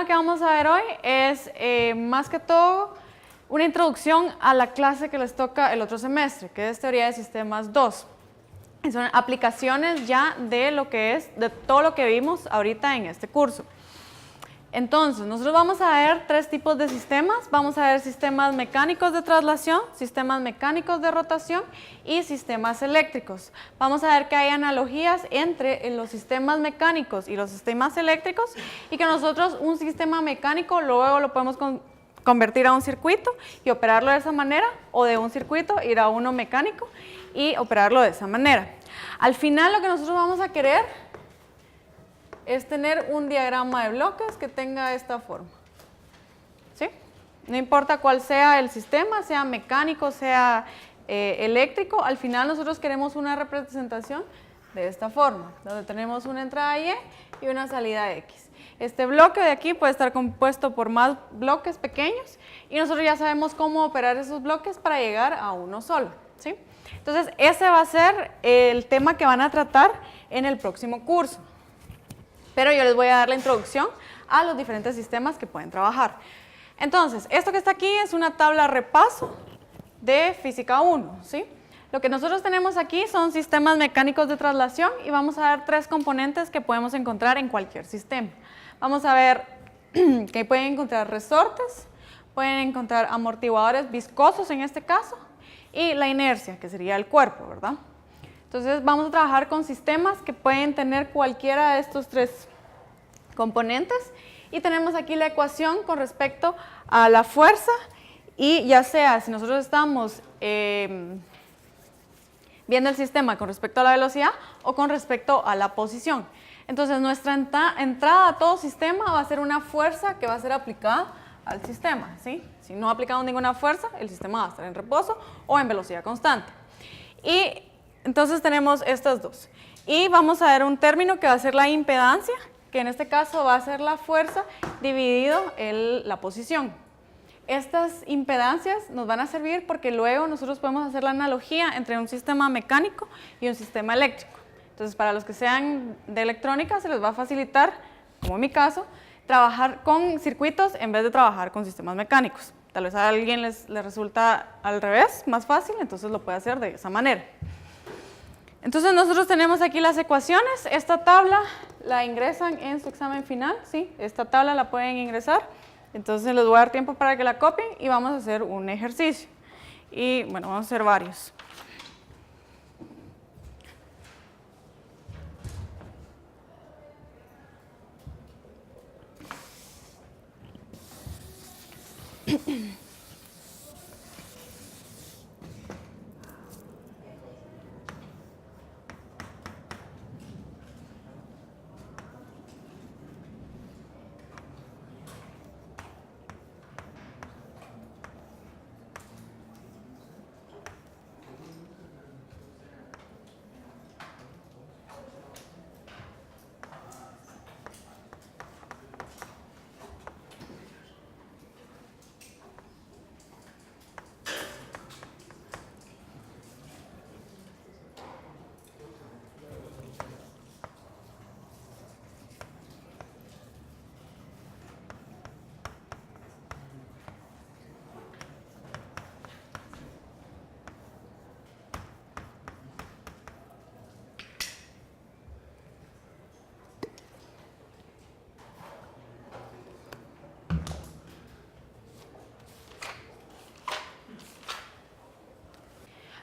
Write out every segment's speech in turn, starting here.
tema que vamos a ver hoy es más que todo una introducción a la clase que les toca el otro semestre, que es Teoría de Sistemas 2. Son aplicaciones ya de lo que es, de todo lo que vimos ahorita en este curso. Entonces, nosotros vamos a ver tres tipos de sistemas. Vamos a ver sistemas mecánicos de traslación, sistemas mecánicos de rotación y sistemas eléctricos. Vamos a ver que hay analogías entre los sistemas mecánicos y los sistemas eléctricos y que nosotros un sistema mecánico luego lo podemos convertir a un circuito y operarlo de esa manera, o de un circuito ir a uno mecánico y operarlo de esa manera. Al final lo que nosotros vamos a querer es tener un diagrama de bloques que tenga esta forma. ¿Sí? No importa cuál sea el sistema, sea mecánico, sea eléctrico, al final nosotros queremos una representación de esta forma, donde tenemos una entrada Y y una salida X. Este bloque de aquí puede estar compuesto por más bloques pequeños y nosotros ya sabemos cómo operar esos bloques para llegar a uno solo. ¿Sí? Entonces, ese va a ser el tema que van a tratar en el próximo curso. Pero yo les voy a dar la introducción a los diferentes sistemas que pueden trabajar. Entonces, esto que está aquí es una tabla repaso de Física 1, ¿sí? Lo que nosotros tenemos aquí son sistemas mecánicos de traslación y vamos a ver tres componentes que podemos encontrar en cualquier sistema. Vamos a ver que pueden encontrar resortes, pueden encontrar amortiguadores viscosos en este caso y la inercia, que sería el cuerpo, ¿verdad? Entonces vamos a trabajar con sistemas que pueden tener cualquiera de estos tres componentes y tenemos aquí la ecuación con respecto a la fuerza y ya sea si nosotros estamos viendo el sistema con respecto a la velocidad o con respecto a la posición. Entonces nuestra entrada a todo sistema va a ser una fuerza que va a ser aplicada al sistema, ¿sí? Si no aplicamos ninguna fuerza, el sistema va a estar en reposo o en velocidad constante. Y entonces tenemos estas dos. Y vamos a ver un término que va a ser la impedancia, que en este caso va a ser la fuerza dividido la posición. Estas impedancias nos van a servir porque luego nosotros podemos hacer la analogía entre un sistema mecánico y un sistema eléctrico. Entonces, para los que sean de electrónica, se les va a facilitar, como en mi caso, trabajar con circuitos en vez de trabajar con sistemas mecánicos. Tal vez a alguien les resulta al revés, más fácil, entonces lo puede hacer de esa manera. Entonces nosotros tenemos aquí las ecuaciones. Esta tabla la ingresan en su examen final, ¿sí? Esta tabla la pueden ingresar. Entonces les voy a dar tiempo para que la copien y vamos a hacer un ejercicio. Y bueno, vamos a hacer varios.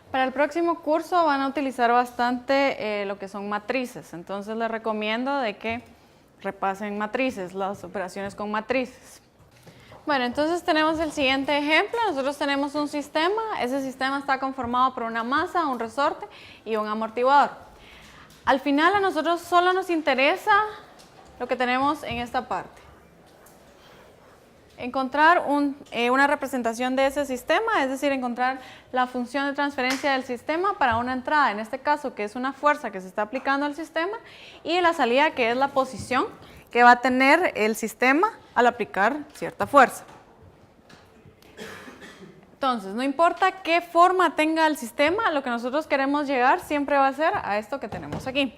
Para el próximo curso van a utilizar bastante lo que son matrices, entonces les recomiendo de que repasen matrices, las operaciones con matrices. Bueno, entonces tenemos el siguiente ejemplo. Nosotros tenemos un sistema, ese sistema está conformado por una masa, un resorte y un amortiguador. Al final a nosotros solo nos interesa lo que tenemos en esta parte. Encontrar una representación de ese sistema, es decir, encontrar la función de transferencia del sistema para una entrada, en este caso que es una fuerza que se está aplicando al sistema, y la salida que es la posición que va a tener el sistema al aplicar cierta fuerza. Entonces, no importa qué forma tenga el sistema, lo que nosotros queremos llegar siempre va a ser a esto que tenemos aquí.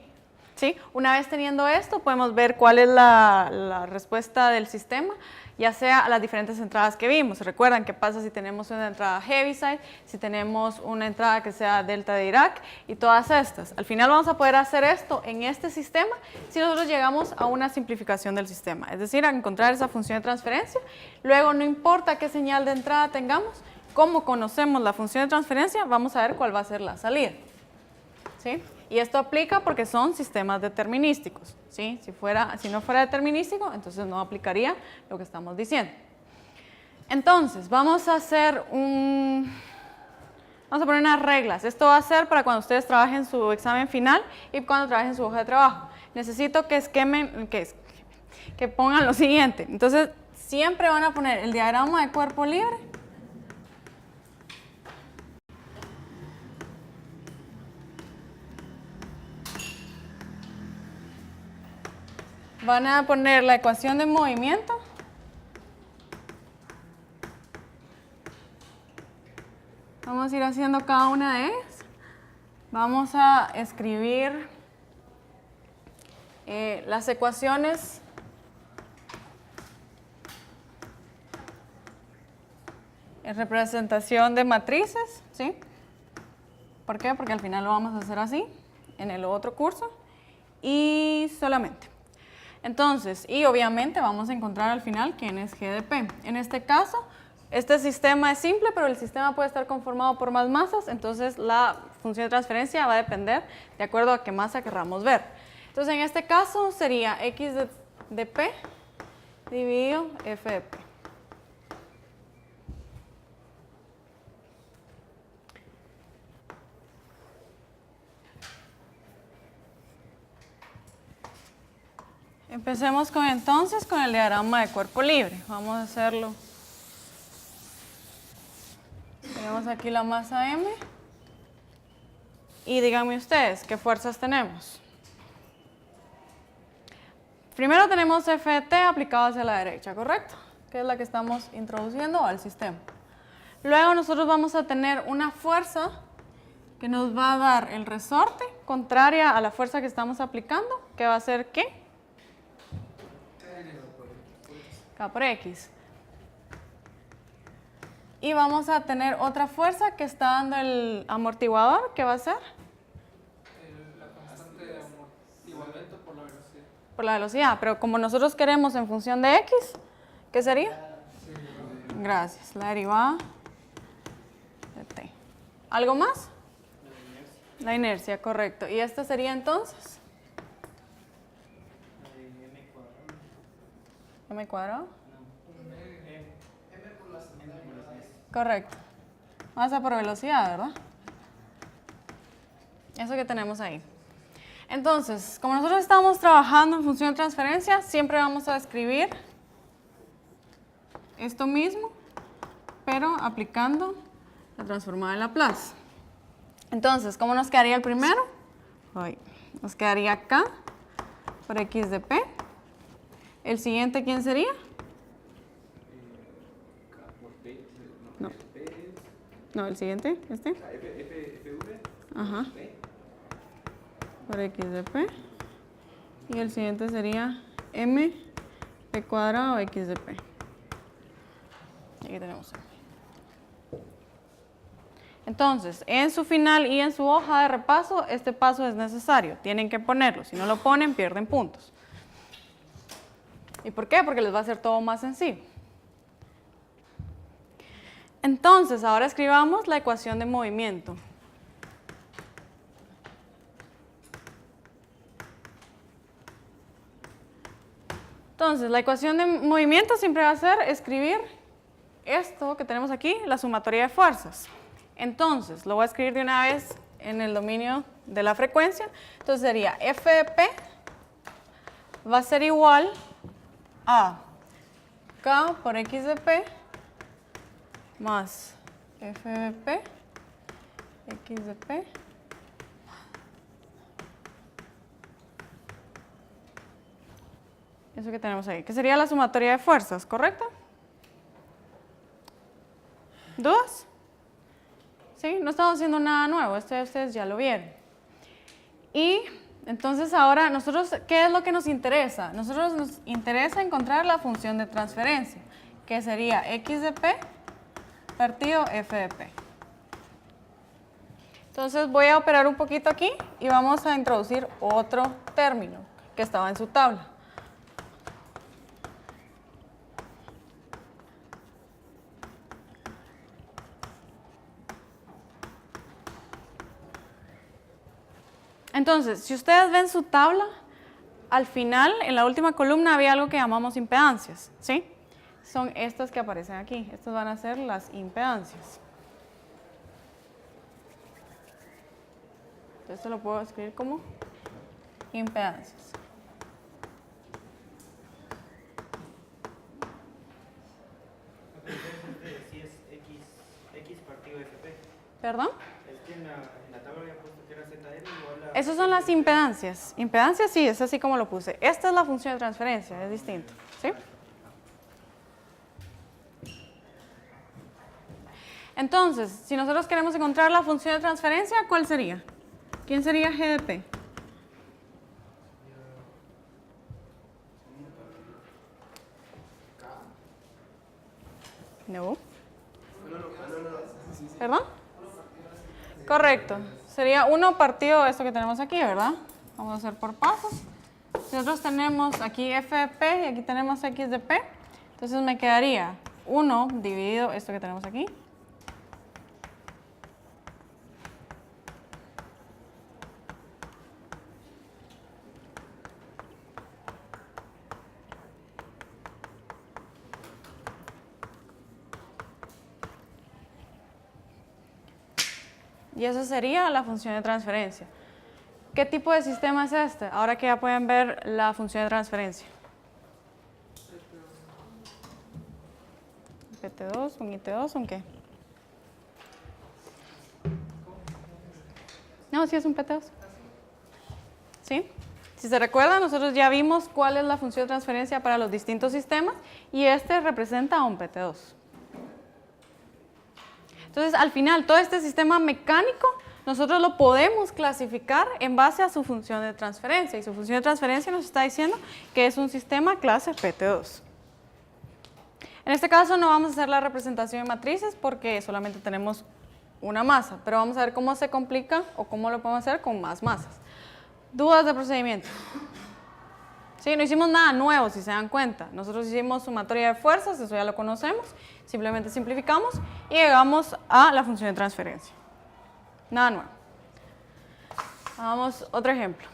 ¿Sí? Una vez teniendo esto, podemos ver cuál es la respuesta del sistema, ya sea a las diferentes entradas que vimos. Recuerdan qué pasa si tenemos una entrada Heaviside, si tenemos una entrada que sea Delta de Dirac y todas estas. Al final vamos a poder hacer esto en este sistema si nosotros llegamos a una simplificación del sistema, es decir, a encontrar esa función de transferencia. Luego, no importa qué señal de entrada tengamos, como conocemos la función de transferencia, vamos a ver cuál va a ser la salida. ¿Sí? Y esto aplica porque son sistemas determinísticos, ¿sí? Si no fuera determinístico, entonces no aplicaría lo que estamos diciendo. Entonces, vamos a poner unas reglas. Esto va a ser para cuando ustedes trabajen su examen final y cuando trabajen su hoja de trabajo. Necesito que pongan lo siguiente. Entonces, siempre van a poner el diagrama de cuerpo libre. Van a poner la ecuación de movimiento. Vamos a ir haciendo cada una de ellas. Vamos a escribir las ecuaciones en representación de matrices, ¿sí? ¿Por qué? Porque al final lo vamos a hacer así, en el otro curso, y solamente. Entonces, y obviamente vamos a encontrar al final quién es G de P. En este caso, este sistema es simple, pero el sistema puede estar conformado por más masas, entonces la función de transferencia va a depender de acuerdo a qué masa querramos ver. Entonces, en este caso sería X de P dividido F de P. Empecemos entonces con el diagrama de cuerpo libre. Vamos a hacerlo. Tenemos aquí la masa M. Y díganme ustedes, ¿qué fuerzas tenemos? Primero tenemos F de T aplicado hacia la derecha, ¿correcto? Que es la que estamos introduciendo al sistema. Luego nosotros vamos a tener una fuerza que nos va a dar el resorte, contraria a la fuerza que estamos aplicando, que va a ser ¿qué? K por X. Y vamos a tener otra fuerza que está dando el amortiguador, ¿qué va a ser? La constante de amortiguamiento por la velocidad. Por la velocidad, pero como nosotros queremos en función de X, ¿qué sería? Gracias, la derivada de T. ¿Algo más? La inercia, correcto. ¿Y esta sería entonces? ¿M cuadrado? Correcto. Masa por velocidad, ¿verdad? Eso que tenemos ahí. Entonces, como nosotros estamos trabajando en función de transferencia, siempre vamos a escribir esto mismo, pero aplicando la transformada de Laplace. Entonces, ¿cómo nos quedaría el primero? Nos quedaría K por X de P. ¿El siguiente quién sería? No. No, el siguiente, este. Ajá. Por X de P. Y el siguiente sería M P cuadrado X de P. Aquí tenemos M. Entonces, en su final y en su hoja de repaso, este paso es necesario. Tienen que ponerlo. Si no lo ponen, pierden puntos. ¿Y por qué? Porque les va a hacer todo más sencillo. Entonces, ahora escribamos la ecuación de movimiento. Entonces, la ecuación de movimiento siempre va a ser escribir esto que tenemos aquí, la sumatoria de fuerzas. Entonces, lo voy a escribir de una vez en el dominio de la frecuencia. Entonces, sería F de P va a ser igual a K por X de P más F de P, X de P, eso que tenemos ahí, que sería la sumatoria de fuerzas, ¿correcto? ¿Dudas? ¿Sí? No estamos haciendo nada nuevo, esto ustedes ya lo vieron. Y Entonces ahora, nosotros, ¿qué es lo que nos interesa? Nosotros nos interesa encontrar la función de transferencia, que sería x de p partido f de p. Entonces voy a operar un poquito aquí y vamos a introducir otro término que estaba en su tabla. Entonces, si ustedes ven su tabla, al final, en la última columna, había algo que llamamos impedancias, ¿sí? Son estas que aparecen aquí. Estas van a ser las impedancias. Esto lo puedo escribir como impedancias. Si es x partido fp. ¿Perdón? Es que en la tabla había puesto que era zn igual a... Esas son las impedancias. Impedancias sí, es así como lo puse. Esta es la función de transferencia, es distinto, ¿sí? Entonces, si nosotros queremos encontrar la función de transferencia, ¿cuál sería? ¿Quién sería g de p? No. ¿Perdón? Correcto. Sería 1 partido esto que tenemos aquí, ¿verdad? Vamos a hacer por pasos. Nosotros tenemos aquí f de p y aquí tenemos x de p. Entonces me quedaría 1 dividido esto que tenemos aquí. Y eso sería la función de transferencia. ¿Qué tipo de sistema es este? Ahora que ya pueden ver la función de transferencia. PT2, un IT2, ¿un qué? No, sí es un PT2. ¿Sí? Si se recuerdan, nosotros ya vimos cuál es la función de transferencia para los distintos sistemas y este representa a un PT2. Entonces, al final, todo este sistema mecánico, nosotros lo podemos clasificar en base a su función de transferencia. Y su función de transferencia nos está diciendo que es un sistema clase PT2. En este caso no vamos a hacer la representación de matrices porque solamente tenemos una masa. Pero vamos a ver cómo se complica o cómo lo podemos hacer con más masas. ¿Dudas de procedimiento? Sí, no hicimos nada nuevo, si se dan cuenta. Nosotros hicimos sumatoria de fuerzas, eso ya lo conocemos. Simplemente simplificamos y llegamos a la función de transferencia. Nada nuevo. Hagamos otro ejemplo.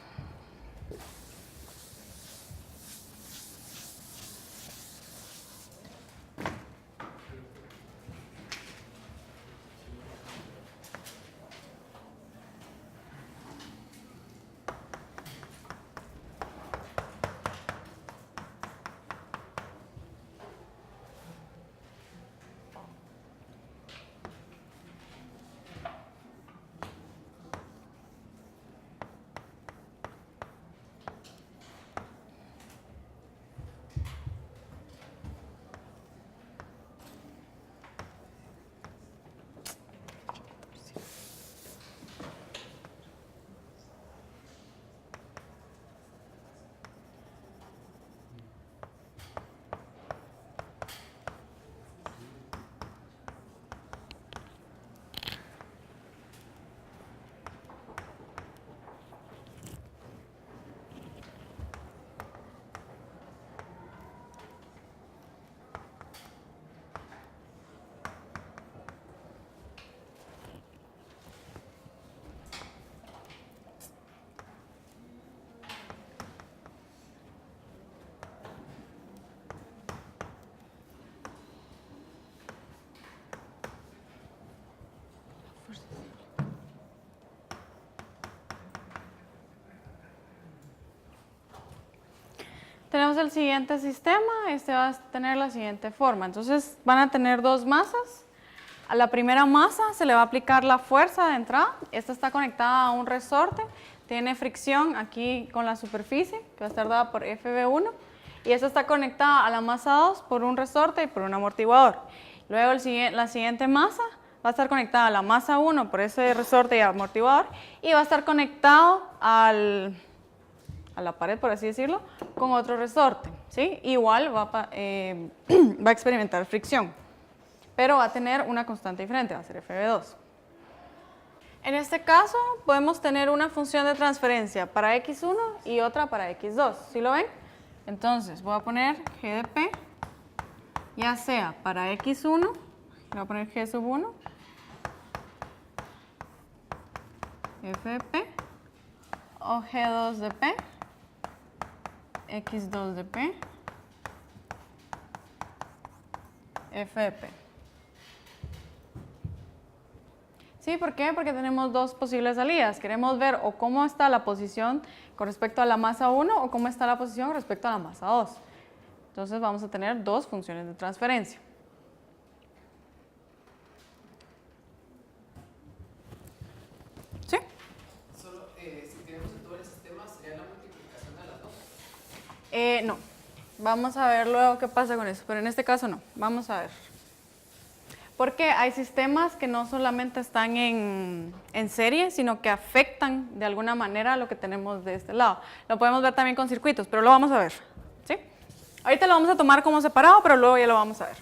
Tenemos el siguiente sistema, este va a tener la siguiente forma. Entonces van a tener dos masas. A la primera masa se le va a aplicar la fuerza de entrada. Esta está conectada a un resorte, tiene fricción aquí con la superficie, que va a estar dada por FB1. Y esta está conectada a la masa 2 por un resorte y por un amortiguador. Luego la siguiente masa va a estar conectada a la masa 1 por ese resorte y amortiguador y va a estar conectado al a la pared, por así decirlo, con otro resorte, ¿sí? Igual va a experimentar fricción, pero va a tener una constante diferente, va a ser FB2. En este caso, podemos tener una función de transferencia para x1 y otra para x2, ¿sí lo ven? Entonces, voy a poner g de p, ya sea para x1, voy a poner g sub 1, f de p, o g2 de p, x2 de p, f de p. ¿Sí? ¿Por qué? Porque tenemos dos posibles salidas. Queremos ver o cómo está la posición con respecto a la masa 1 o cómo está la posición con respecto a la masa 2. Entonces vamos a tener dos funciones de transferencia. ¿Sí? Solo, si tenemos en todo el sistema, ¿sería la multiplicación de las dos? No. Vamos a ver luego qué pasa con eso, pero en este caso no. Vamos a ver. Porque hay sistemas que no solamente están en serie, sino que afectan de alguna manera lo que tenemos de este lado. Lo podemos ver también con circuitos, pero lo vamos a ver. ¿Sí? Ahorita lo vamos a tomar como separado, pero luego ya lo vamos a ver.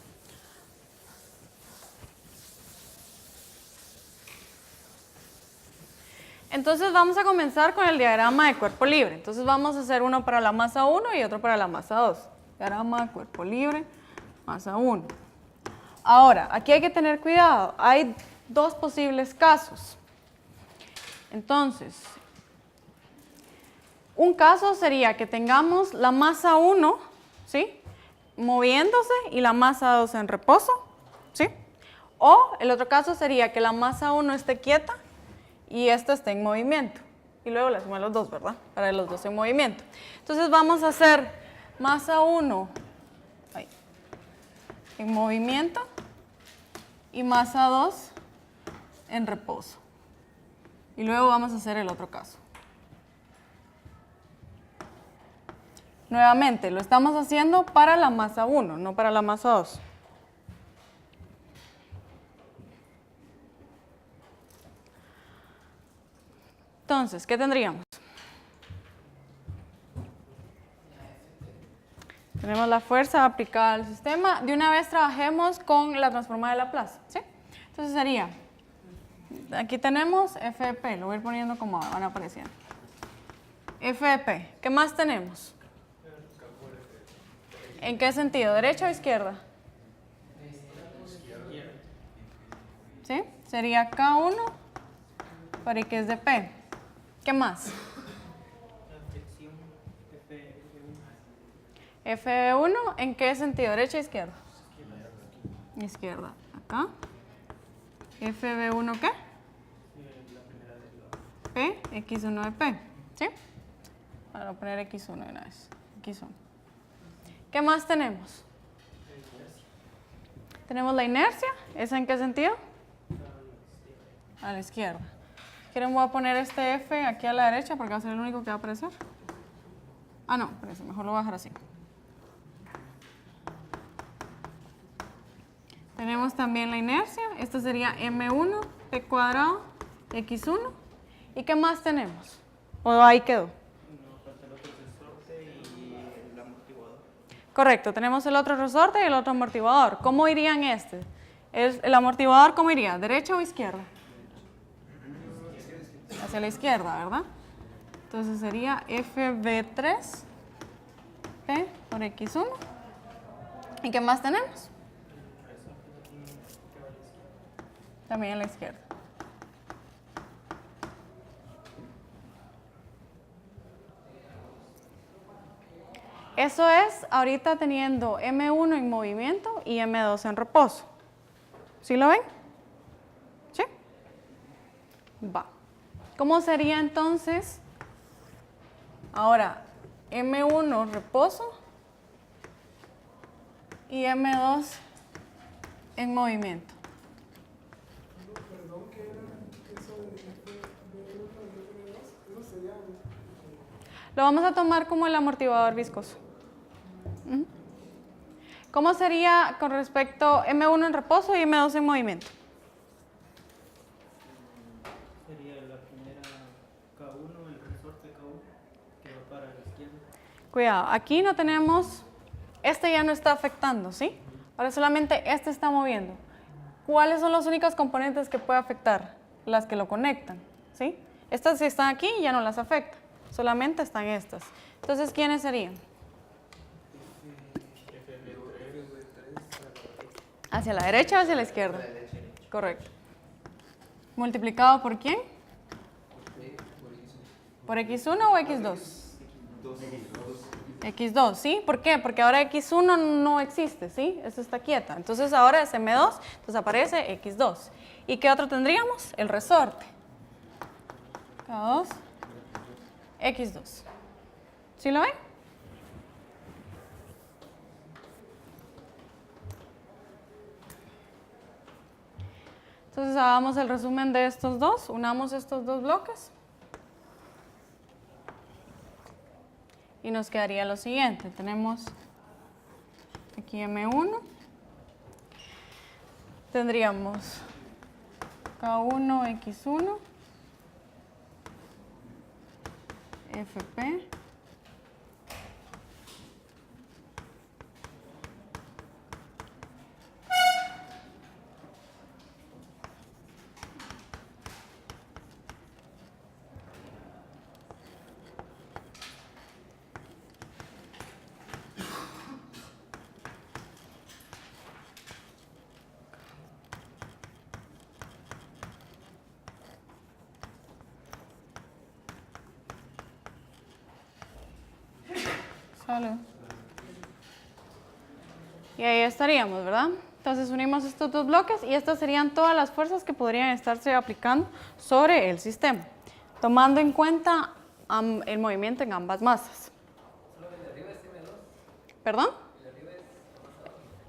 Entonces vamos a comenzar con el diagrama de cuerpo libre. Entonces vamos a hacer uno para la masa 1 y otro para la masa 2. Diagrama de cuerpo libre, masa 1. Ahora, aquí hay que tener cuidado. Hay dos posibles casos. Entonces, un caso sería que tengamos la masa 1, ¿sí?, moviéndose y la masa 2 en reposo, ¿sí? O el otro caso sería que la masa 1 esté quieta y esta esté en movimiento. Y luego la suma de los dos, ¿verdad? Para los dos en movimiento. Entonces vamos a hacer masa 1 en movimiento y masa 2 en reposo. Y luego vamos a hacer el otro caso. Nuevamente, lo estamos haciendo para la masa 1, no para la masa 2. Entonces, ¿qué tendríamos? Tenemos la fuerza aplicada al sistema. De una vez trabajemos con la transformada de Laplace, ¿sí? Entonces sería, aquí tenemos F de P, lo voy a ir poniendo como van apareciendo. F de P, ¿qué más tenemos? ¿En qué sentido? ¿Derecha o izquierda? ¿Sí? Sería K1 para X de P. ¿Qué más? F1, ¿en qué sentido? ¿Derecha o izquierda? Izquierda. Acá. FB1, ¿qué? P, X1 de P. ¿Sí? Ahora voy a poner X1 de una vez. X1. ¿Qué más tenemos? Tenemos la inercia. ¿Esa en qué sentido? A la izquierda. ¿Quieren? Voy a poner este F aquí a la derecha porque va a ser el único que va a aparecer. Ah, no, espérense, mejor lo voy a dejar así. Tenemos también la inercia. Esto sería M1, P cuadrado, X1. ¿Y qué más tenemos? ¿O ahí quedó? No, falta el otro resorte y el amortiguador. Correcto, tenemos el otro resorte y el otro amortiguador. ¿Cómo irían este? ¿El amortiguador cómo iría? ¿Derecha o izquierda? Hacia la izquierda, ¿verdad? Entonces sería FB3 P por X1. ¿Y qué más tenemos? También a la izquierda. Eso es ahorita teniendo M1 en movimiento y M2 en reposo. ¿Sí lo ven? ¿Sí? Va. ¿Cómo sería entonces? Ahora, M1 reposo y M2 en movimiento. Perdón, ¿qué era eso de B1 y B2? Eso sería... Lo vamos a tomar como el amortiguador viscoso. ¿Cómo sería con respecto a M1 en reposo y M2 en movimiento? Sería la primera K1, el resorte K1, que va para el Cuidado, aquí no tenemos, este ya no está afectando, ¿sí? Ahora solamente este está moviendo. ¿Cuáles son los únicos componentes que puede afectar? Las que lo conectan, ¿sí? Estas si están aquí ya no las afecta, solamente están estas. Entonces, ¿quiénes serían? ¿Hacia la derecha o hacia la izquierda? Correcto. ¿Multiplicado por quién? ¿Por x1 o x2? X2, ¿sí? ¿Por qué? Porque ahora X1 no existe, ¿sí? Esto está quieta. Entonces ahora es M2, entonces aparece X2. ¿Y qué otro tendríamos? El resorte. K2, X2. ¿Sí lo ven? Entonces hagamos el resumen de estos dos, unamos estos dos bloques. Y nos quedaría lo siguiente, tenemos aquí M1, tendríamos K1, X1, FP, Salud. Y ahí estaríamos, ¿verdad? Entonces unimos estos dos bloques y estas serían todas las fuerzas que podrían estarse aplicando sobre el sistema, tomando en cuenta el movimiento en ambas masas. ¿Perdón?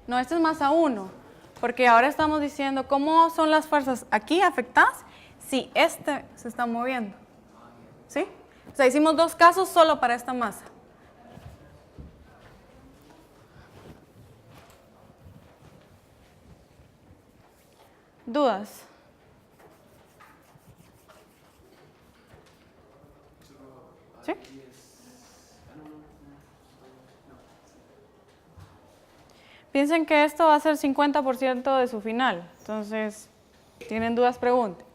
No, este es masa 1, porque ahora estamos diciendo cómo son las fuerzas aquí afectadas si este se está moviendo. ¿Sí? O sea, hicimos dos casos solo para esta masa. ¿Dudas? ¿Sí? Piensen que esto va a ser 50% de su final. Entonces, ¿tienen dudas? Pregunten.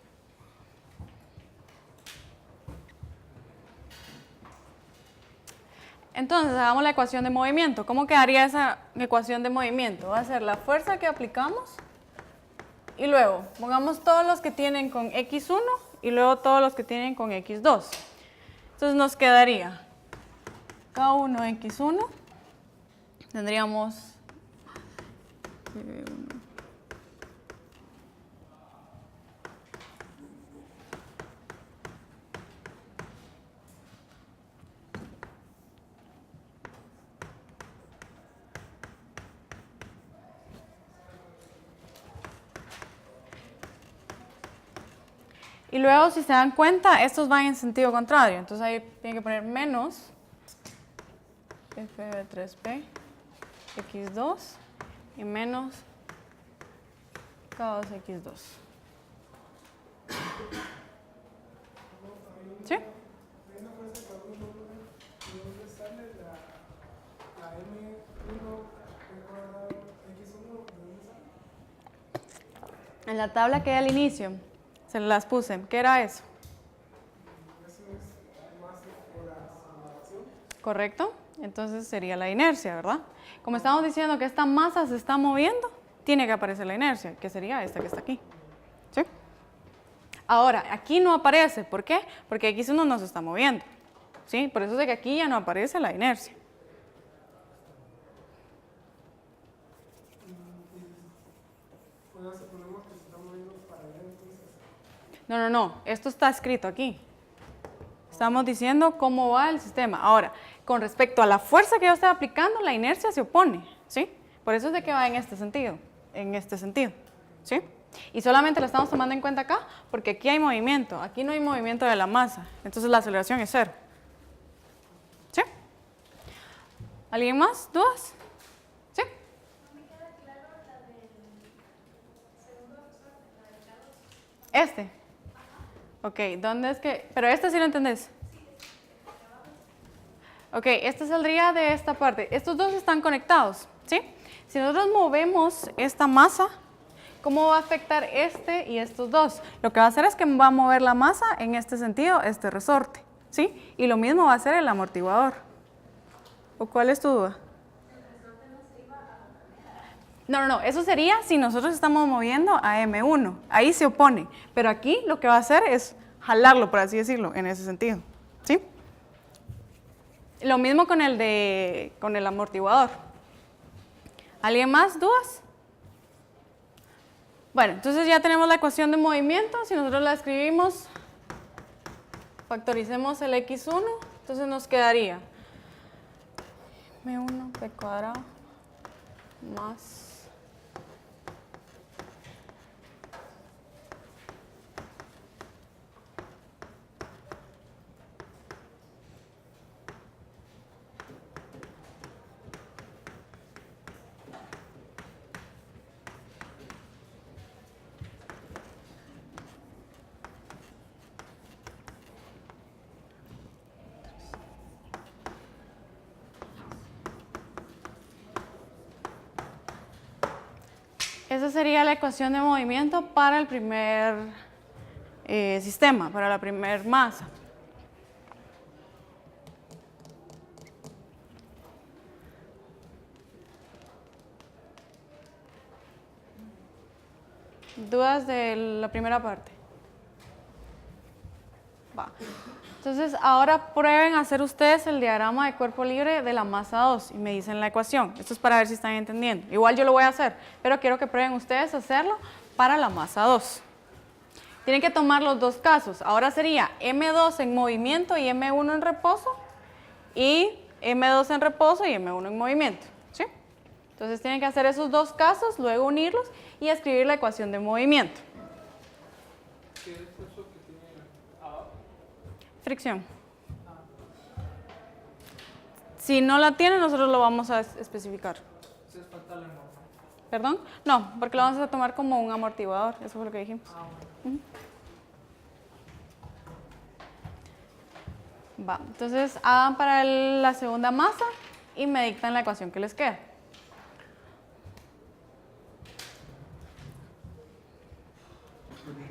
Entonces, hagamos la ecuación de movimiento. ¿Cómo quedaría esa ecuación de movimiento? Va a ser la fuerza que aplicamos y luego pongamos todos los que tienen con X1 y luego todos los que tienen con X2. Entonces nos quedaría K1, X1, tendríamos y luego, si se dan cuenta, estos van en sentido contrario. Entonces ahí tienen que poner menos FB3P X2 y menos K2X2. ¿Sí? En la tabla que hay al inicio, se las puse. ¿Qué era eso? ¿Correcto? Entonces sería la inercia, ¿verdad? Como estamos diciendo que esta masa se está moviendo, tiene que aparecer la inercia, que sería esta que está aquí. ¿Sí? Ahora, aquí no aparece. ¿Por qué? Porque X1 no se está moviendo. ¿Sí? Por eso es que aquí ya no aparece la inercia. No. Esto está escrito aquí. Estamos diciendo cómo va el sistema. Ahora, con respecto a la fuerza que yo estoy aplicando, la inercia se opone, ¿sí? Por eso es de que va en este sentido, ¿sí? Y solamente lo estamos tomando en cuenta acá porque aquí hay movimiento, aquí no hay movimiento de la masa, entonces la aceleración es 0. ¿Sí? ¿Alguien más? ¿Dudas? ¿Sí? No me queda claro la del segundo resorte, la del K2. Este. Ok, ¿dónde es que...? Pero este sí lo entendés. Ok, este saldría de esta parte. Estos dos están conectados, ¿sí? Si nosotros movemos esta masa, ¿cómo va a afectar este y estos dos? Lo que va a hacer es que va a mover la masa en este sentido, este resorte, ¿sí? Y lo mismo va a hacer el amortiguador. ¿O cuál es tu duda? No, eso sería si nosotros estamos moviendo a M1. Ahí se opone, pero aquí lo que va a hacer es jalarlo, por así decirlo, en ese sentido, ¿sí? Lo mismo con el amortiguador. ¿Alguien más? ¿Dudas? Bueno, entonces ya tenemos la ecuación de movimiento. Si nosotros la escribimos, factoricemos el x1, entonces nos quedaría m1 p cuadrado más esa sería la ecuación de movimiento para el primer sistema, para la primer masa. ¿Dudas de la primera parte? Va. Entonces, ahora prueben a hacer ustedes el diagrama de cuerpo libre de la masa 2 y me dicen la ecuación. Esto es para ver si están entendiendo. Igual yo lo voy a hacer, pero quiero que prueben ustedes hacerlo para la masa 2. Tienen que tomar los dos casos. Ahora sería M2 en movimiento y M1 en reposo, y M2 en reposo y M1 en movimiento, ¿sí? Entonces tienen que hacer esos dos casos, luego unirlos y escribir la ecuación de movimiento. ¿Qué es eso que tiene abajo? Fricción. Si no la tiene, nosotros lo vamos a especificar. Entonces falta la norma. ¿Perdón? No, porque lo vamos a tomar como un amortiguador, eso fue lo que dijimos. Va, entonces hagan para la segunda masa y me dictan la ecuación que les queda.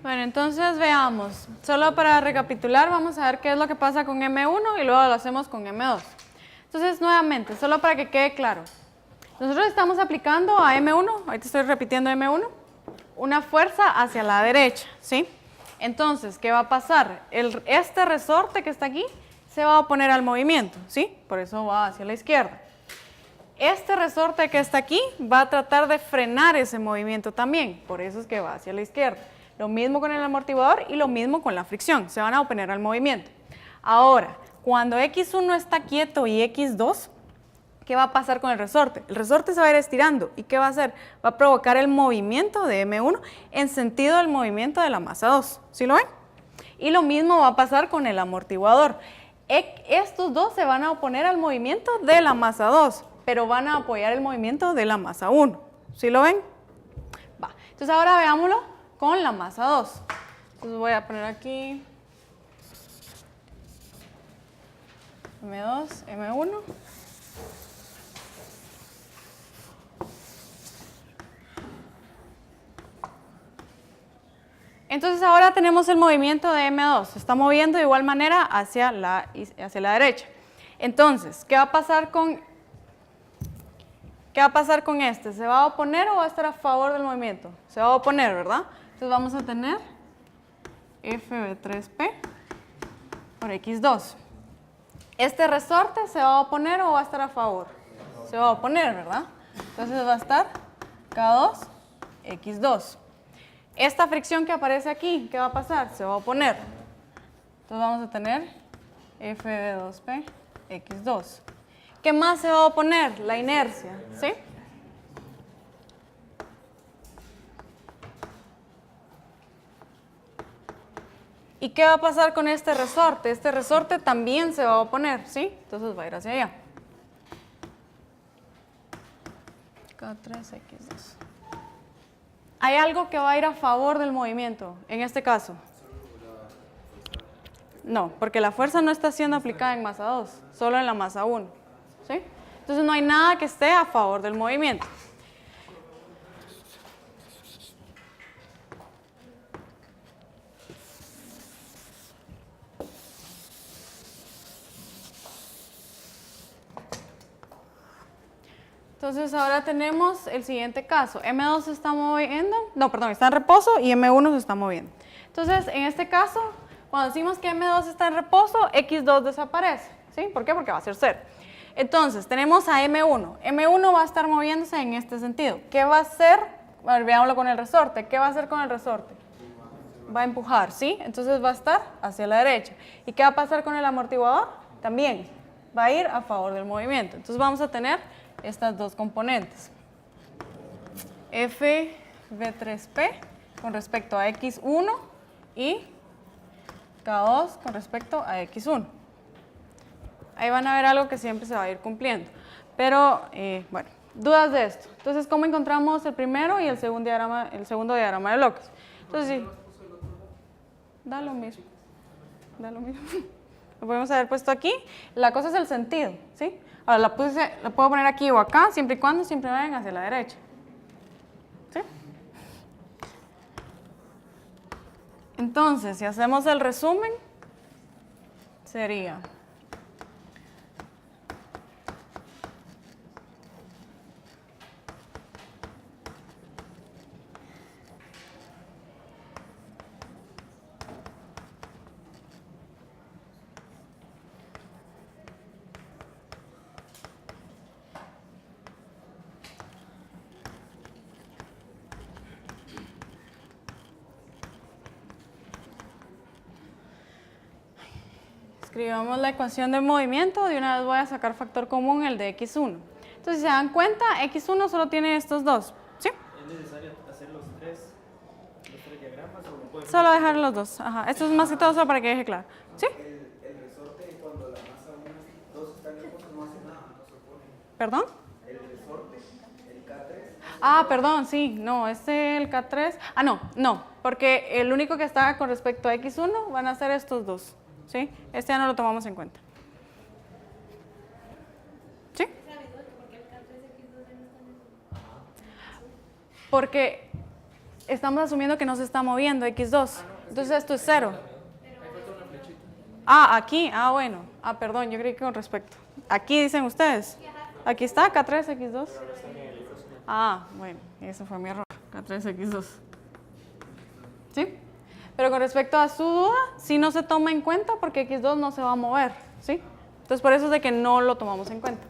Bueno, entonces veamos. Solo para recapitular, vamos a ver qué es lo que pasa con M1 y luego lo hacemos con M2. Entonces, nuevamente, solo para que quede claro. Nosotros estamos aplicando a M1, ahorita estoy repitiendo M1, una fuerza hacia la derecha, ¿sí? Entonces, ¿qué va a pasar? Este resorte que está aquí se va a oponer al movimiento, ¿sí? Por eso va hacia la izquierda. Este resorte que está aquí va a tratar de frenar ese movimiento también, por eso es que va hacia la izquierda. Lo mismo con el amortiguador y lo mismo con la fricción, se van a oponer al movimiento. Ahora, cuando X1 está quieto y X2, ¿qué va a pasar con el resorte? El resorte se va a ir estirando. ¿Y qué va a hacer? Va a provocar el movimiento de M1 en sentido del movimiento de la masa 2. ¿Sí lo ven? Y lo mismo va a pasar con el amortiguador. Estos dos se van a oponer al movimiento de la masa 2, pero van a apoyar el movimiento de la masa 1. ¿Sí lo ven? Va. Entonces ahora veámoslo con la masa 2. Entonces voy a poner aquí M2, M1. Entonces ahora tenemos el movimiento de M2, se está moviendo de igual manera hacia la derecha. Entonces, ¿qué va a pasar con este? ¿Se va a oponer o va a estar a favor del movimiento? Se va a oponer, ¿verdad? Entonces vamos a tener FB3P por X2. ¿Este resorte se va a oponer o va a estar a favor? Se va a oponer, ¿verdad? Entonces va a estar K2, X2. Esta fricción que aparece aquí, ¿qué va a pasar? Se va a oponer. Entonces vamos a tener FB2P, X2. ¿Qué más se va a oponer? La inercia, ¿sí? ¿Y qué va a pasar con este resorte? Este resorte también se va a oponer, ¿sí? Entonces va a ir hacia allá. K3X2. ¿Hay algo que va a ir a favor del movimiento en este caso? No, porque la fuerza no está siendo aplicada en masa 2, solo en la masa 1. ¿Sí? Entonces no hay nada que esté a favor del movimiento. Entonces ahora tenemos el siguiente caso. M2 se está moviendo, no, perdón, está en reposo y M1 se está moviendo. Entonces, en este caso, cuando decimos que M2 está en reposo, X2 desaparece. ¿Sí? ¿Por qué? Porque va a ser 0. Entonces, tenemos a M1. M1 va a estar moviéndose en este sentido. ¿Qué va a hacer? A ver, veámoslo con el resorte. ¿Qué va a hacer con el resorte? Va a empujar, ¿sí? Entonces va a estar hacia la derecha. ¿Y qué va a pasar con el amortiguador? También va a ir a favor del movimiento. Entonces vamos a tener estas dos componentes. FV3P con respecto a X1 y K2 con respecto a X1. Ahí van a ver algo que siempre se va a ir cumpliendo. Pero, bueno, dudas de esto. Entonces, ¿cómo encontramos el primero y el segundo diagrama de bloques? Entonces, sí, da lo mismo. Da lo mismo. Lo podemos haber puesto aquí. La cosa es el sentido, ¿sí? Ahora, la puedo poner aquí o acá, siempre y cuando siempre vayan hacia la derecha. ¿Sí? Entonces, si hacemos el resumen, sería... Escribamos la ecuación de movimiento, de una vez voy a sacar factor común, el de X1. Entonces, si se dan cuenta, X1 solo tiene estos dos, ¿sí? ¿Es necesario hacer los tres diagramas o lo puede Solo dejar los dos, ajá. Esto es más que todo solo para que deje claro, ¿sí? El resorte, cuando la masa 2 está en reposo, no hace nada, no se opone. ¿Perdón? El resorte, el K3. Ah, perdón, sí, no, el K3. Ah, no, porque el único que está con respecto a X1 van a ser estos dos, ¿sí? Este ya no lo tomamos en cuenta. ¿Sí? Porque estamos asumiendo que no se está moviendo X2. Entonces esto es 0. Ah, aquí. Ah, bueno. Ah, perdón, yo creí que con respecto. Aquí dicen ustedes. Aquí está K3, X2. Ah, bueno, eso fue mi error. K3, X2. ¿Sí? Pero con respecto a su duda, sí no se toma en cuenta porque X2 no se va a mover. ¿Sí? Entonces por eso es de que no lo tomamos en cuenta.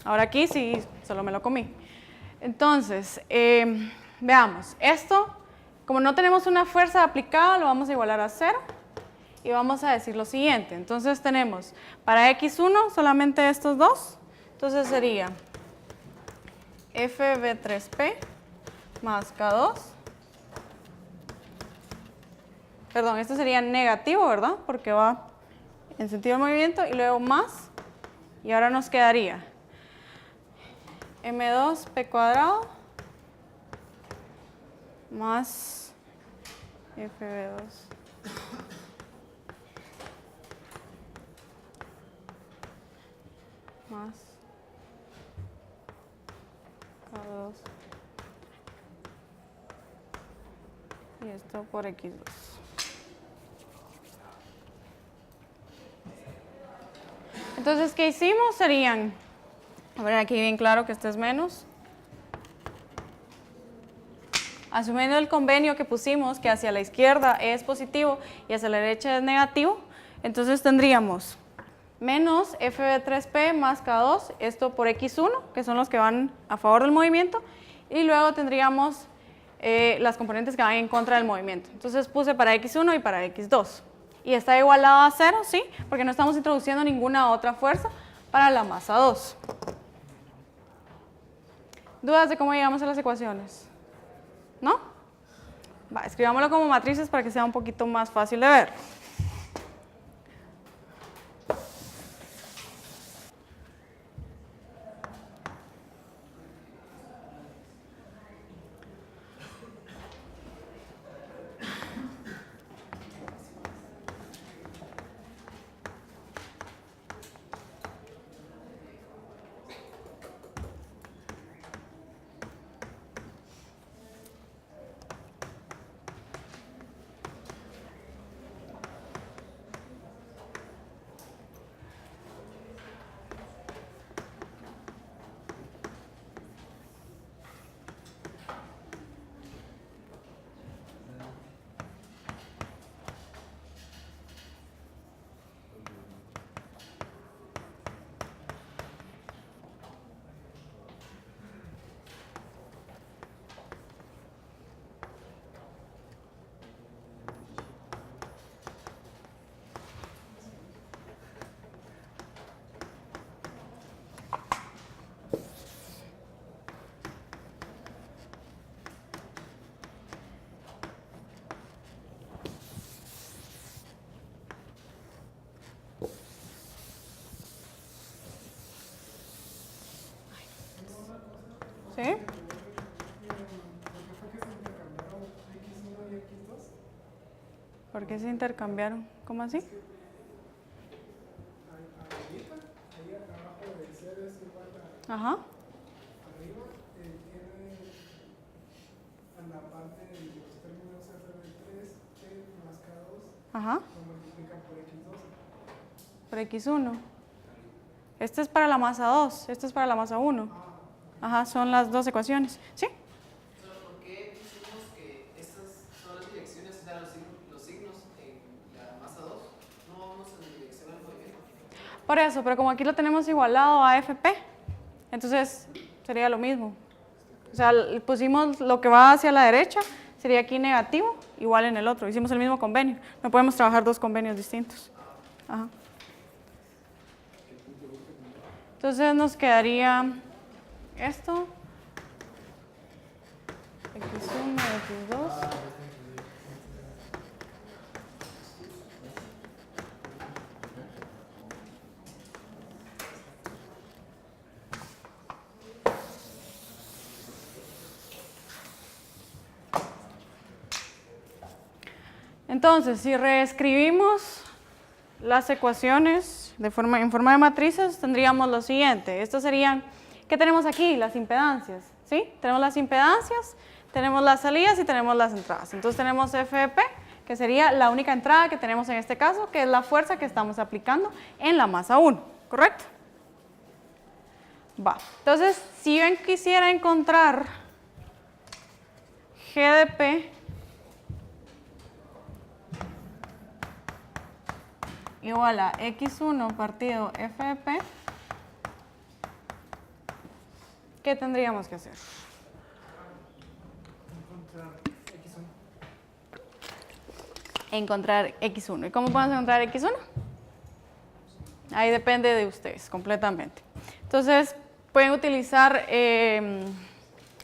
Ahora aquí sí, solo me lo comí. Entonces, veamos. Esto, como no tenemos una fuerza aplicada, lo vamos a igualar a 0. Y vamos a decir lo siguiente. Entonces tenemos para X1 solamente estos dos. Entonces sería FV3P más K2. Perdón, esto sería negativo, ¿verdad? Porque va en sentido de movimiento y luego más. Y ahora nos quedaría M2P cuadrado más FV2. Más K2 y esto por X2. Entonces, ¿qué hicimos? Serían, a ver aquí bien claro que este es menos. Asumiendo el convenio que pusimos que hacia la izquierda es positivo y hacia la derecha es negativo, entonces tendríamos menos FV3P más K2, esto por X1, que son los que van a favor del movimiento, y luego tendríamos las componentes que van en contra del movimiento. Entonces puse para X1 y para X2. Y está igualado a 0, ¿sí? Porque no estamos introduciendo ninguna otra fuerza para la masa 2. ¿Dudas de cómo llegamos a las ecuaciones? ¿No? Va, escribámoslo como matrices para que sea un poquito más fácil de ver. ¿Sí? ¿Por qué fue que se intercambiaron X1 y X2? ¿Por qué se intercambiaron? ¿Cómo así? Ahorita, ahí abajo de 0 es igual a Ajá. arriba, tiene a la parte de los términos FB3, T más K2, Ajá. lo multiplican por X2. Por X1. Este es para la masa 2, este es para la masa 1. Ajá, son las dos ecuaciones. ¿Sí? Solo, ¿por qué decimos que estas son las direcciones, o sea, los signos en la masa 2? No vamos en dirección al movimiento. Por eso, pero como aquí lo tenemos igualado a FP, entonces sería lo mismo. O sea, pusimos lo que va hacia la derecha, sería aquí negativo, igual en el otro. Hicimos el mismo convenio. No podemos trabajar dos convenios distintos. Ajá. Entonces nos quedaría esto, X1, X2. Entonces, si reescribimos las ecuaciones en forma de matrices, tendríamos lo siguiente. Estas serían, ¿qué tenemos aquí? Las impedancias, ¿sí? Tenemos las impedancias, tenemos las salidas y tenemos las entradas. Entonces tenemos FP, que sería la única entrada que tenemos en este caso, que es la fuerza que estamos aplicando en la masa 1, ¿correcto? Va. Entonces, si yo quisiera encontrar GDP igual a X1 partido FP, ¿qué tendríamos que hacer? Encontrar X1. ¿Y cómo podemos encontrar X1? Ahí depende de ustedes completamente. Entonces, pueden utilizar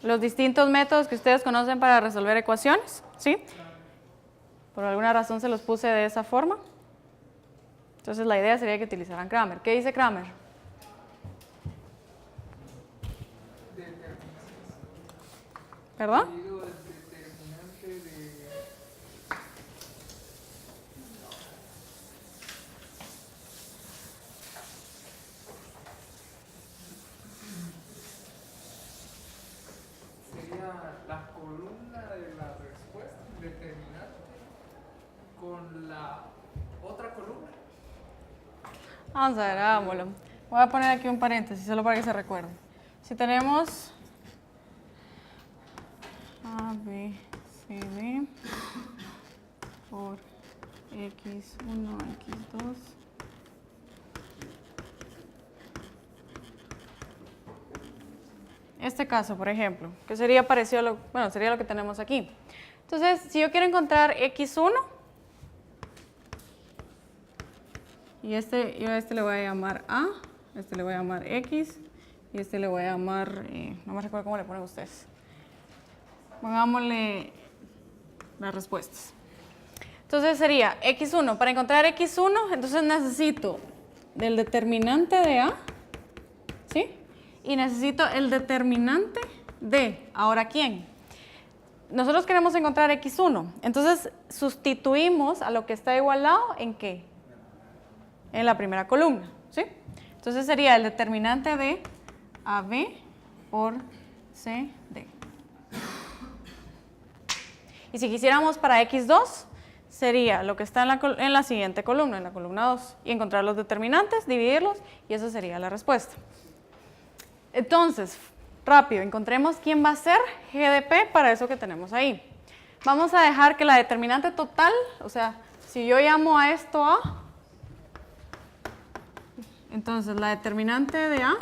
los distintos métodos que ustedes conocen para resolver ecuaciones, ¿sí? Por alguna razón se los puse de esa forma. Entonces la idea sería que utilizaran Cramer. ¿Qué dice Cramer? ¿Perdón? Sería la columna de la respuesta determinante con la otra columna. Vamos a ver, hagámoslo. Voy a poner aquí un paréntesis, solo para que se recuerden. Si tenemos A, B, C, D por X1, X2. Este caso, por ejemplo, que sería parecido a lo, bueno, sería lo que tenemos aquí. Entonces, si yo quiero encontrar X1, y yo a este le voy a llamar A, a este le voy a llamar X, y a este le voy a llamar, no me recuerdo cómo le ponen ustedes. Pongámosle las respuestas. Entonces sería X1. Para encontrar X1, entonces necesito del determinante de A, ¿sí? Y necesito el determinante de, ¿ahora quién? Nosotros queremos encontrar X1. Entonces sustituimos a lo que está igualado, ¿en qué? En la primera columna, ¿sí? Entonces sería el determinante de AB por CD. Y si quisiéramos para X2, sería lo que está en la siguiente columna, en la columna 2, y encontrar los determinantes, dividirlos, y esa sería la respuesta. Entonces, rápido, encontremos quién va a ser GDP para eso que tenemos ahí. Vamos a dejar que la determinante total, o sea, si yo llamo a esto A, entonces la determinante de A